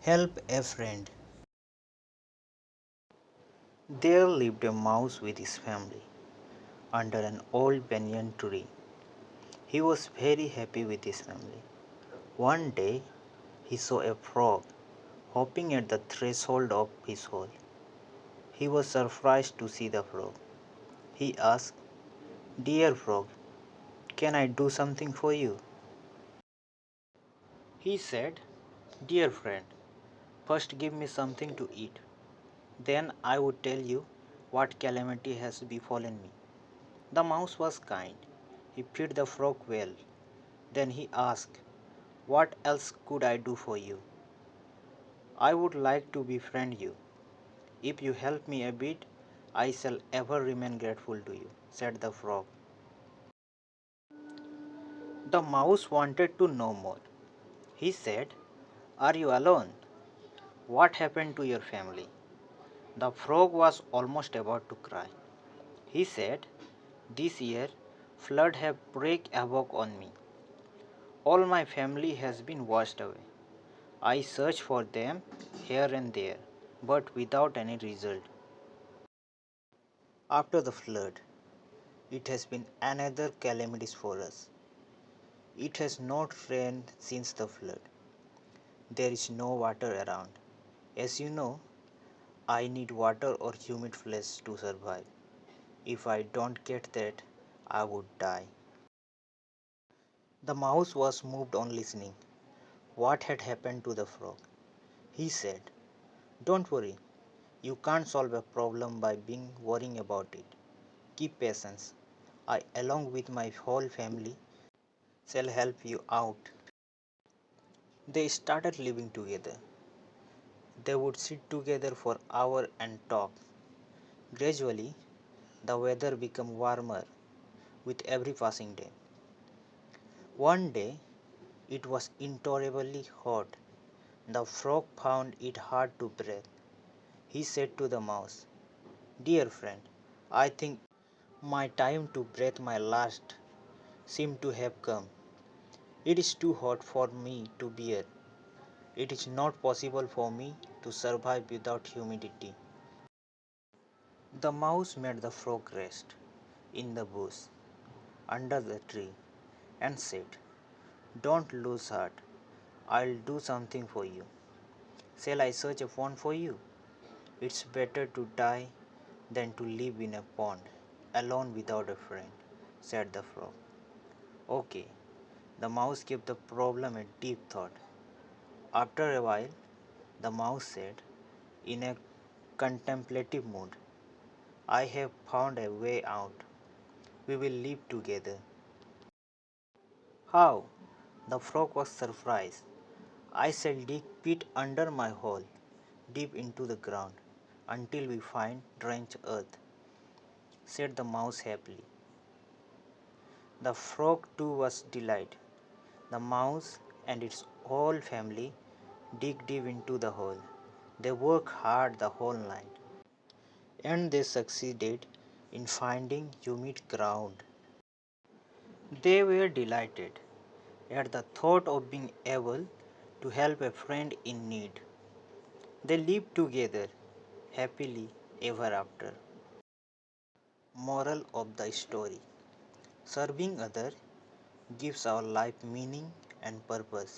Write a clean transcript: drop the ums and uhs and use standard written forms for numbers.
Help a friend. There lived a mouse with his family under an old banyan tree. He was very happy with his family. One day he saw a frog hopping at the threshold of his hole. He was surprised to see the frog. He asked, "Dear frog, can I do something for you?" He said, "Dear friend, first give me something to eat. Then I would tell you what calamity has befallen me." The mouse was kind. He fed the frog well. Then he asked, "What else could I do for you?" "I would like to befriend you. If you help me a bit, I shall ever remain grateful to you," said the frog. The mouse wanted to know more. He said, "Are you alone? What happened to your family?" The frog was almost about to cry. He said, "This year, flood have wreaked havoc on me. All my family has been washed away. I searched for them here and there, but without any result." After the flood, it has been another calamity for us. It has not rained since the flood. There is no water around. As you know, I need water or humid flesh to survive. If I don't get that, I would die. The mouse was moved on listening what had happened to the frog. He said, "Don't worry. You can't solve a problem by being worrying about it. Keep patience. I, along with my whole family, shall help you out." They started living together. They would sit together for hours and talk. Gradually, the weather became warmer with every passing day. One day, it was intolerably hot. The frog found it hard to breathe. He said to the mouse, "Dear friend, I think my time to breathe my last seems to have come. It is too hot for me to bear. It is not possible for me to survive without humidity." The mouse made the frog rest in the bush under the tree and said, "Don't lose heart. I'll do something for you. Shall I search a pond for you? It's better to die than to live in a pond alone without a friend," said the frog. "Okay." The mouse gave the problem a deep thought. After a while, the mouse said, in a contemplative mood, "I have found a way out. We will live together." "How?" The frog was surprised. "I shall dig pit under my hole, deep into the ground, until we find drenched earth," said the mouse happily. The frog too was delighted. The mouse and its whole family dig deep into the hole. They worked hard the whole night, and they succeeded in finding humid ground. They were delighted at the thought of being able to help a friend in need. They lived together happily ever after. Moral of the story: serving others gives our life meaning and purpose.